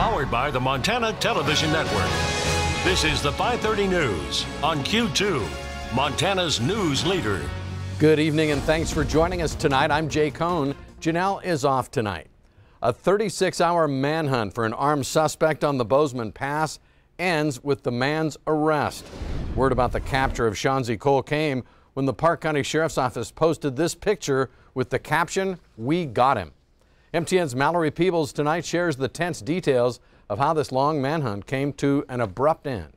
Powered by the Montana Television Network. This is the 5:30 News on Q2, Montana's news leader. Good evening and thanks for joining us tonight. I'm Jay Kohn. Janelle is off tonight. A 36-hour manhunt for an armed suspect on the Bozeman Pass ends with the man's arrest. Word about the capture of Shanzi Cole came when the Park County Sheriff's Office posted this picture with the caption, "We got him." MTN's Mallory Peebles tonight shares the tense details of how this long manhunt came to an abrupt end.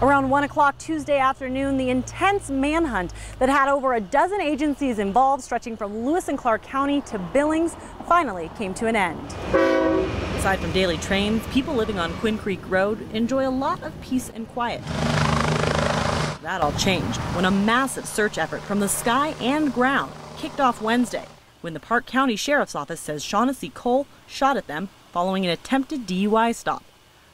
Around 1 o'clock Tuesday afternoon, the intense manhunt that had over a dozen agencies involved, stretching from Lewis and Clark County to Billings, finally came to an end. Aside from daily trains, people living on Quinn Creek Road enjoy a lot of peace and quiet. That all changed when a massive search effort from the sky and ground kicked off Wednesday, when the Park County Sheriff's Office says Shaughnessy Cole shot at them following an attempted DUI stop.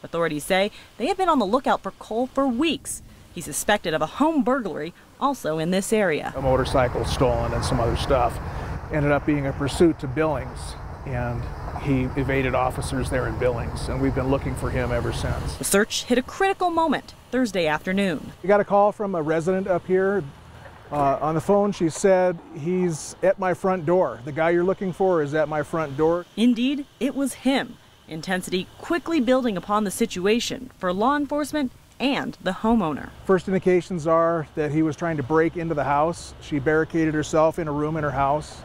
Authorities say they have been on the lookout for Cole for weeks. He's suspected of a home burglary also in this area. A motorcycle stolen and some other stuff. Ended up being a pursuit to Billings, and he evaded officers there in Billings, and we've been looking for him ever since. The search hit a critical moment Thursday afternoon. We got a call from a resident up here. On the phone, she said, "He's at my front door. The guy you're looking for is at my front door." Indeed, it was him. Intensity quickly building upon the situation for law enforcement and the homeowner. First indications are that he was trying to break into the house. She barricaded herself in a room in her house,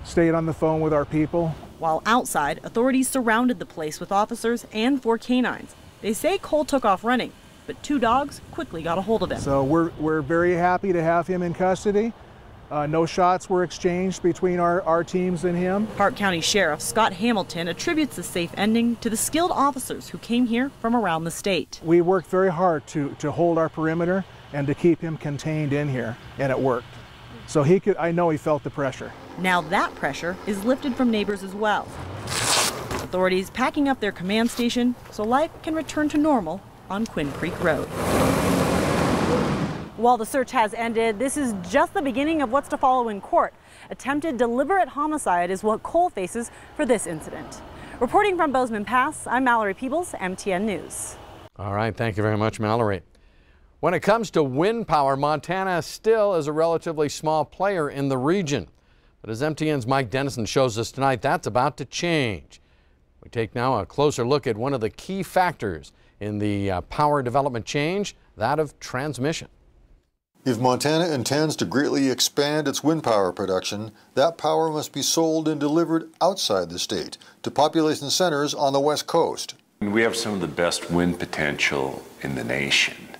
stayed on the phone with our people. While outside, authorities surrounded the place with officers and 4 canines. They say Cole took off running, but 2 dogs quickly got a hold of him. So we're very happy to have him in custody. No shots were exchanged between our teams and him. Park County Sheriff Scott Hamilton attributes the safe ending to the skilled officers who came here from around the state. We worked very hard to hold our perimeter and to keep him contained in here, and it worked. So I know he felt the pressure. Now that pressure is lifted from neighbors as well. Authorities packing up their command station so life can return to normal on Quinn Creek Road. While the search has ended, this is just the beginning of what's to follow in court. Attempted deliberate homicide is what Cole faces for this incident. Reporting from Bozeman Pass, I'm Mallory Peebles, MTN News. All right, thank you very much, Mallory. When it comes to wind power, Montana still is a relatively small player in the region. But as MTN's Mike Dennison shows us tonight, that's about to change. We take now a closer look at one of the key factors in the power development change, that of transmission. If Montana intends to greatly expand its wind power production, that power must be sold and delivered outside the state to population centers on the West Coast. We have some of the best wind potential in the nation,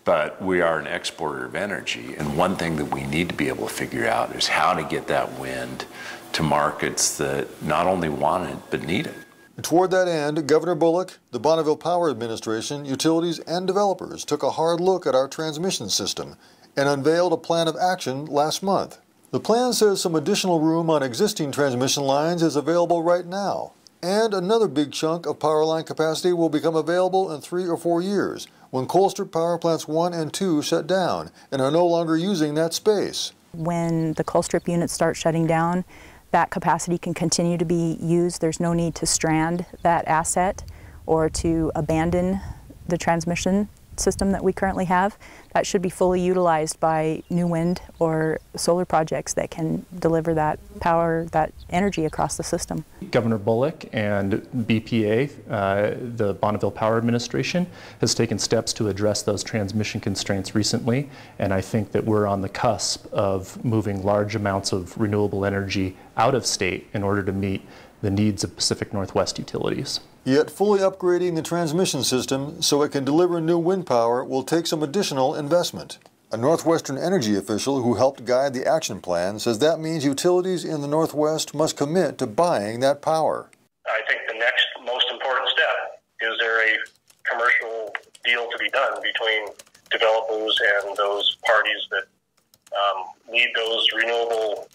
but we are an exporter of energy, and one thing that we need to be able to figure out is how to get that wind to markets that not only want it, but need it. And toward that end, Governor Bullock, the Bonneville Power Administration, utilities, and developers took a hard look at our transmission system and unveiled a plan of action last month. The plan says some additional room on existing transmission lines is available right now, and another big chunk of power line capacity will become available in 3 or 4 years when Colstrip Power Plants 1 and 2 shut down and are no longer using that space. When the Colstrip units start shutting down, that capacity can continue to be used. There's no need to strand that asset or to abandon the transmission system that we currently have. That should be fully utilized by new wind or solar projects that can deliver that power, that energy across the system. Governor Bullock and BPA, the Bonneville Power Administration, has taken steps to address those transmission constraints recently, and I think that we're on the cusp of moving large amounts of renewable energy out of state in order to meet the needs of Pacific Northwest utilities. Yet fully upgrading the transmission system so it can deliver new wind power will take some additional investment. A Northwestern energy official who helped guide the action plan says that means utilities in the Northwest must commit to buying that power. I think the next most important step is there a commercial deal to be done between developers and those parties that need those renewable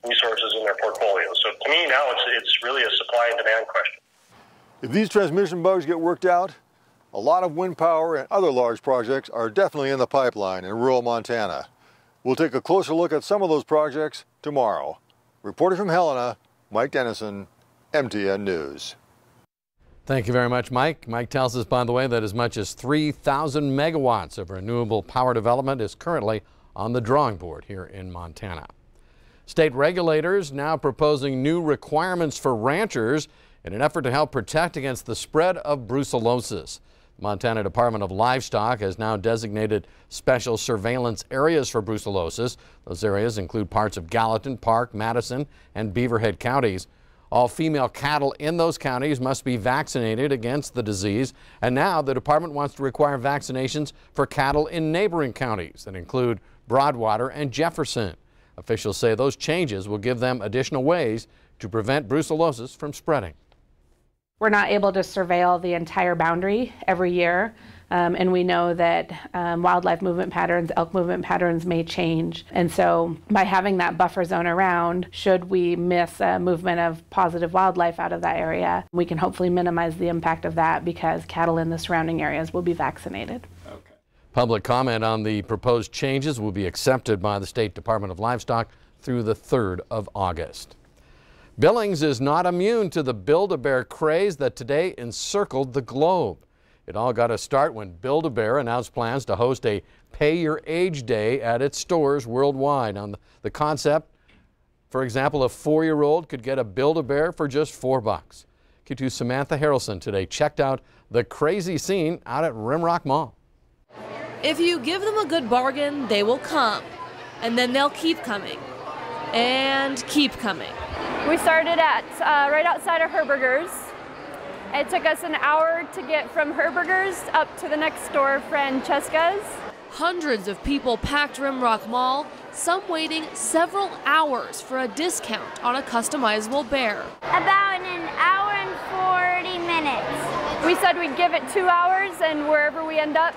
resources in their portfolio. So to me now it's really a supply and demand question. If these transmission bugs get worked out, a lot of wind power and other large projects are definitely in the pipeline in rural Montana. We'll take a closer look at some of those projects tomorrow. Reporting from Helena, Mike Dennison, MTN News. Thank you very much, Mike. Mike tells us, by the way, that as much as 3,000 megawatts of renewable power development is currently on the drawing board here in Montana. State regulators now proposing new requirements for ranchers in an effort to help protect against the spread of brucellosis. The Montana Department of Livestock has now designated special surveillance areas for brucellosis. Those areas include parts of Gallatin, Park, Madison, and Beaverhead counties. All female cattle in those counties must be vaccinated against the disease, and now the department wants to require vaccinations for cattle in neighboring counties that include Broadwater and Jefferson. Officials say those changes will give them additional ways to prevent brucellosis from spreading. We're not able to surveil the entire boundary every year, and we know that wildlife movement patterns, elk movement patterns may change. And so by having that buffer zone around, should we miss a movement of positive wildlife out of that area, we can hopefully minimize the impact of that because cattle in the surrounding areas will be vaccinated. Public comment on the proposed changes will be accepted by the State Department of Livestock through the 3rd of August. Billings is not immune to the Build-A-Bear craze that today encircled the globe. It all got a start when Build-A-Bear announced plans to host a Pay Your Age Day at its stores worldwide. On the concept, for example, a 4-year-old could get a Build-A-Bear for just $4. Q2's Samantha Harrelson today checked out the crazy scene out at Rimrock Mall. If you give them a good bargain, they will come, and then they'll keep coming, and keep coming. We started at right outside of Herberger's. It took us an hour to get from Herberger's up to the next store, Francesca's. Hundreds of people packed Rimrock Mall, some waiting several hours for a discount on a customizable bear. About an hour and 40 minutes. We said we'd give it 2 hours, and wherever we end up,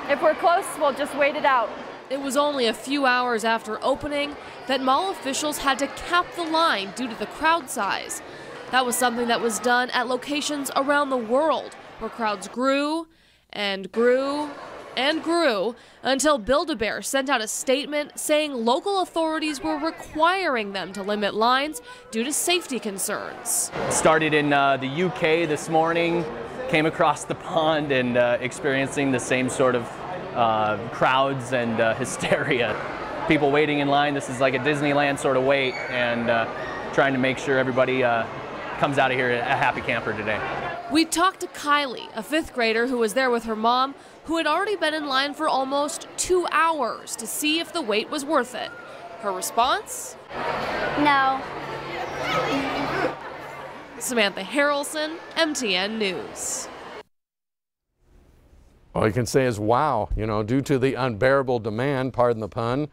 if we're close, we'll just wait it out. It was only a few hours after opening that mall officials had to cap the line due to the crowd size. That was something that was done at locations around the world where crowds grew and grew and grew until Build-A-Bear sent out a statement saying local authorities were requiring them to limit lines due to safety concerns. Started in the UK this morning, came across the pond and experiencing the same sort of crowds and hysteria. People waiting in line. This is like a Disneyland sort of wait, and trying to make sure everybody comes out of here a happy camper today. We talked to Kylie, a 5th grader who was there with her mom, who had already been in line for almost 2 hours to see if the wait was worth it. Her response? No. Samantha Harrelson, MTN News. All you can say is wow. You know, due to the unbearable demand, pardon the pun,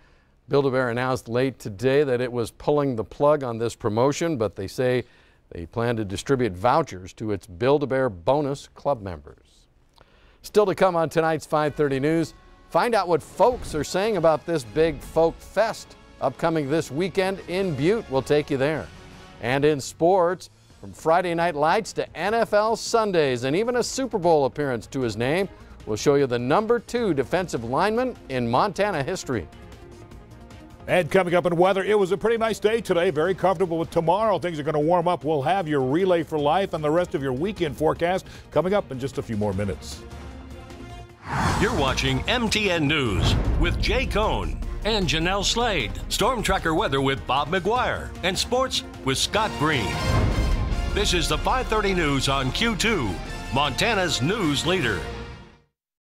Build-A-Bear announced late today that it was pulling the plug on this promotion, but they say they plan to distribute vouchers to its Build-A-Bear bonus club members. Still to come on tonight's 5:30 News, find out what folks are saying about this big folk fest upcoming this weekend in Butte. We'll take you there. And in sports, from Friday Night Lights to NFL Sundays and even a Super Bowl appearance to his name, we'll show you the #2 defensive lineman in Montana history. And coming up in weather, it was a pretty nice day today, very comfortable with tomorrow. Things are going to warm up. We'll have your Relay for Life and the rest of your weekend forecast coming up in just a few more minutes. You're watching MTN News with Jay Kohn and Janelle Slade. Storm Tracker weather with Bob McGuire and sports with Scott Green. This is the 5:30 News on Q2, Montana's news leader.